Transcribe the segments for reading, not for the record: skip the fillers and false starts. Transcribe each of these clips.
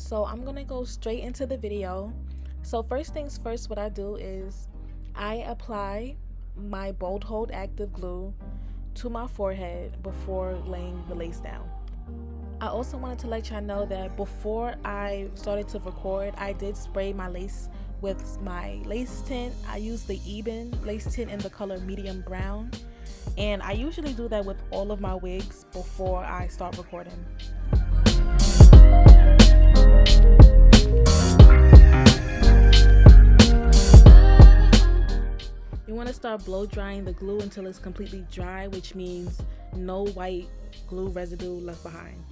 So I'm gonna go straight into the video. So first things first, what I do is I apply my Bold Hold Active Glue to my forehead before laying the lace down. I also wanted to let y'all know that before I started to record, I did spray my lace with my lace tint. I use the Eben lace tint in the color medium brown, and I usually do that with all of my wigs before I start recording. You want to start blow drying the glue until it's completely dry, which means no white glue residue left behind.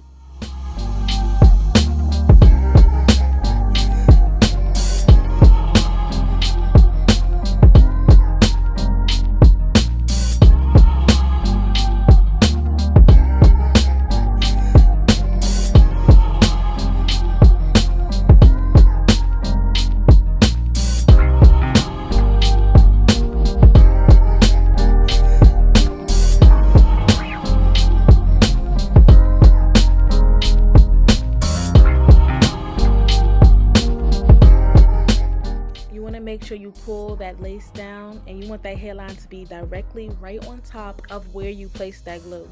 Make sure you pull that lace down, and you want that hairline to be directly right on top of where you place that glue.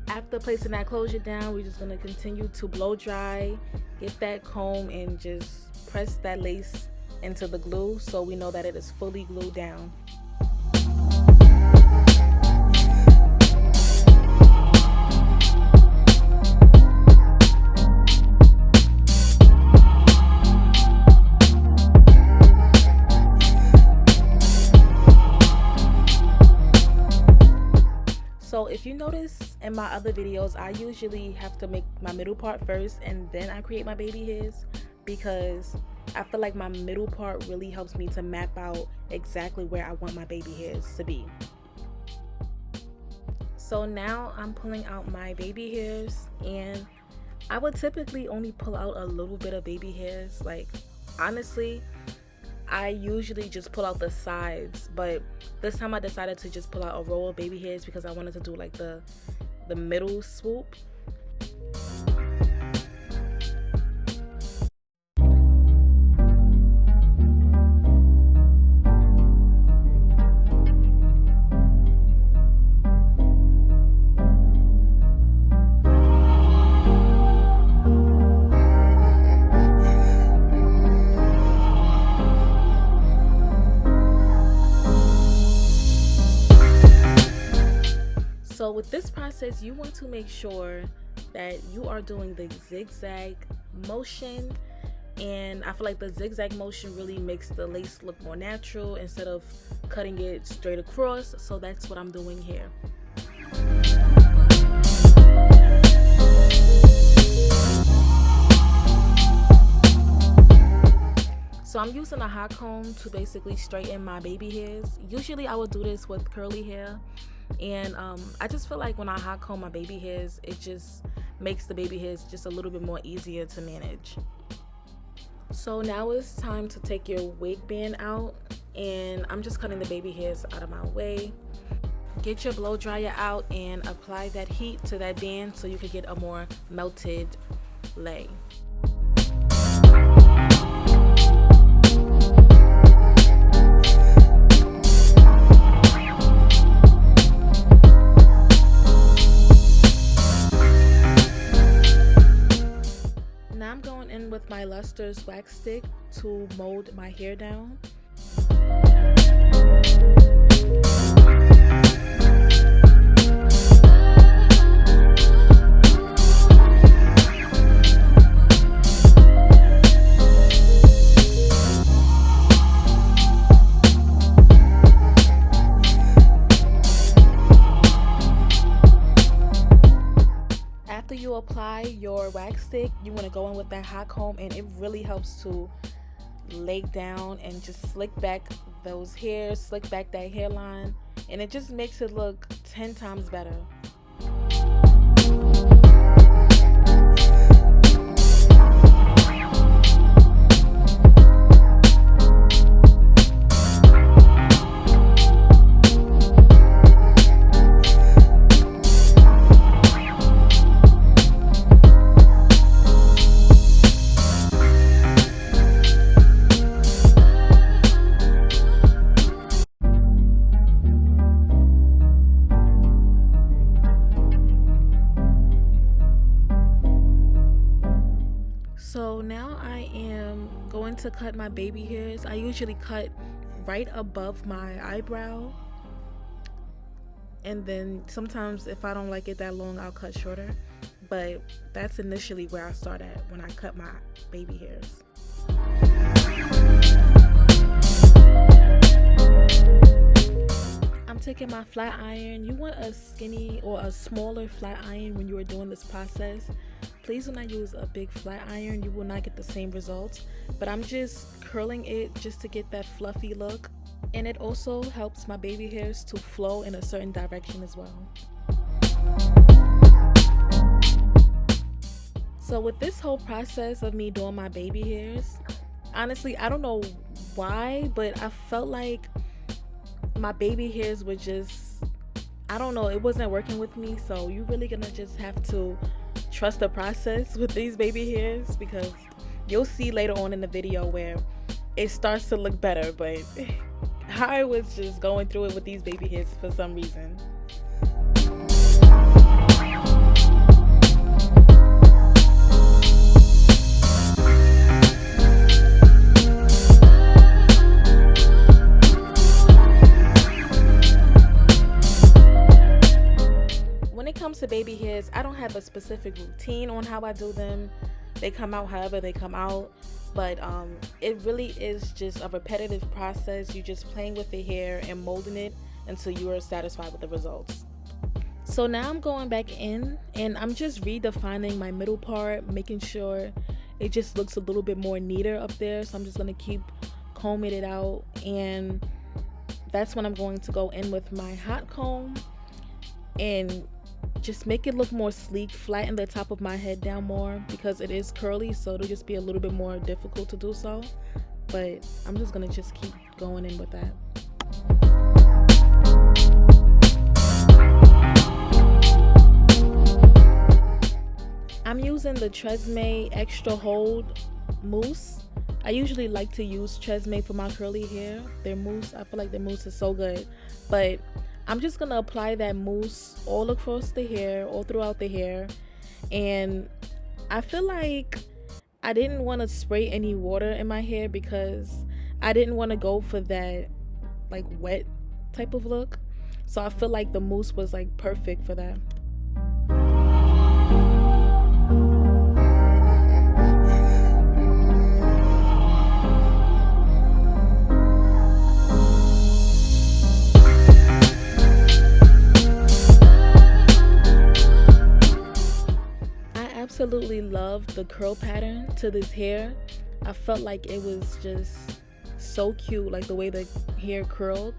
After placing that closure down, we're just going to continue to blow dry, get that comb, and just press that lace into the glue so we know that it is fully glued down. So if you notice in my other videos, I usually have to make my middle part first and then I create my baby hairs, because I feel like my middle part really helps me to map out exactly where I want my baby hairs to be. So now I'm pulling out my baby hairs, and I would typically only pull out a little bit of baby hairs. Like, honestly, I usually just pull out the sides, but this time I decided to just pull out a row of baby hairs because I wanted to do like the middle swoop. So with this process, you want to make sure that you are doing the zigzag motion, and I feel like the zigzag motion really makes the lace look more natural instead of cutting it straight across. So that's what I'm doing here. So I'm using a hot comb to basically straighten my baby hairs. Usually I would do this with curly hair, and I just feel like when I hot comb my baby hairs, it just makes the baby hairs just a little bit more easier to manage. So now it's time to take your wig band out, and I'm just cutting the baby hairs out of my way. Get your blow dryer out and apply that heat to that band so you can get a more melted lay. Now I'm going in with my Luster's wax stick to mold my hair down. After you apply your wax stick, you want to go in with that hot comb, and it really helps to lay down and just slick back those hairs, slick back that hairline, and it just makes it look 10 times better. So now I am going to cut my baby hairs. I usually cut right above my eyebrow, and then sometimes if I don't like it that long, I'll cut shorter, but that's initially where I start at when I cut my baby hairs. I'm taking my flat iron. You want a skinny or a smaller flat iron when you are doing this process. Please do not use a big flat iron. You will not get the same results, but I'm just curling it just to get that fluffy look, and it also helps my baby hairs to flow in a certain direction as well. So with this whole process of me doing my baby hairs, honestly, I don't know why, but I felt like my baby hairs were just, I don't know, it wasn't working with me. So you're really gonna just have to trust the process with these baby hairs, because you'll see later on in the video where it starts to look better, but I was just going through it with these baby hairs for some reason. When it comes to baby hairs, I don't have a specific routine on how I do them. They come out however they come out, but it really is just a repetitive process. You're just playing with the hair and molding it until you are satisfied with the results. So now I'm going back in and I'm just redefining my middle part, making sure it just looks a little bit more neater up there. So I'm just going to keep combing it out, and that's when I'm going to go in with my hot comb and just make it look more sleek, flatten the top of my head down more, because it is curly, so it'll just be a little bit more difficult to do so, but I'm just gonna just keep going in with that. I'm using the Tresemme Extra Hold Mousse. I usually like to use Tresemme for my curly hair. Their mousse, I feel like their mousse is so good, but I'm just going to apply that mousse all across the hair, all throughout the hair. And I feel like I didn't want to spray any water in my hair because I didn't want to go for that like wet type of look. So I feel like the mousse was like perfect for that. Absolutely love the curl pattern to this hair. I felt like it was just so cute, like the way the hair curled,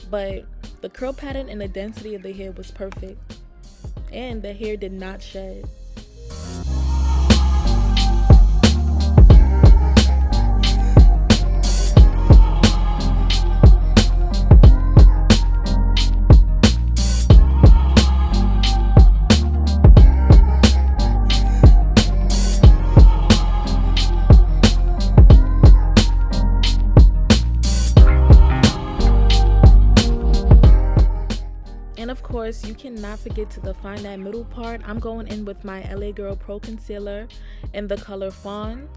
but the curl pattern and the density of the hair was perfect, and the hair did not shed. And of course, you cannot forget to define that middle part. I'm going in with my LA Girl Pro Concealer in the color Fawn,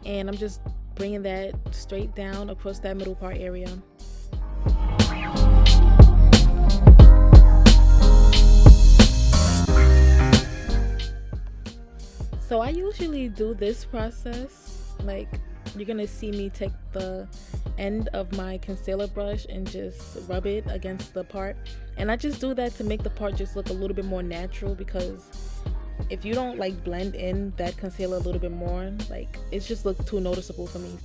and I'm just bringing that straight down across that middle part area. So I usually do this process, like you're gonna see me take the end of my concealer brush and just rub it against the part, and I just do that to make the part just look a little bit more natural, because if you don't like blend in that concealer a little bit more, like it's just look too noticeable for me.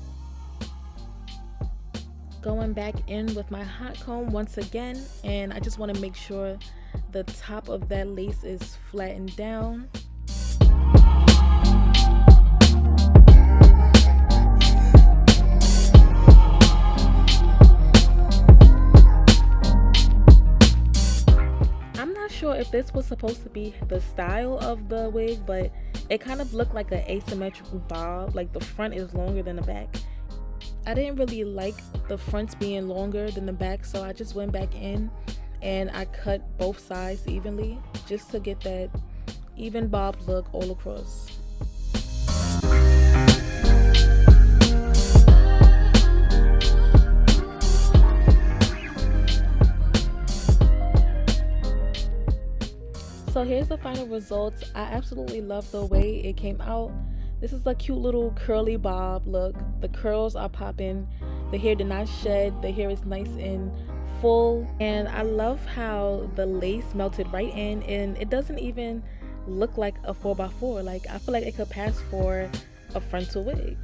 Going back in with my hot comb once again, and I just want to make sure the top of that lace is flattened down. Sure if this was supposed to be the style of the wig, but it kind of looked like an asymmetrical bob, like the front is longer than the back. I didn't really like the fronts being longer than the back, so I just went back in and I cut both sides evenly just to get that even bob look all across. So here's the final results. I absolutely love the way it came out. This is a cute little curly bob look. The curls are popping. The hair did not shed. The hair is nice and full. And I love how the lace melted right in, and it doesn't even look like a 4x4. Like, I feel like it could pass for a frontal wig.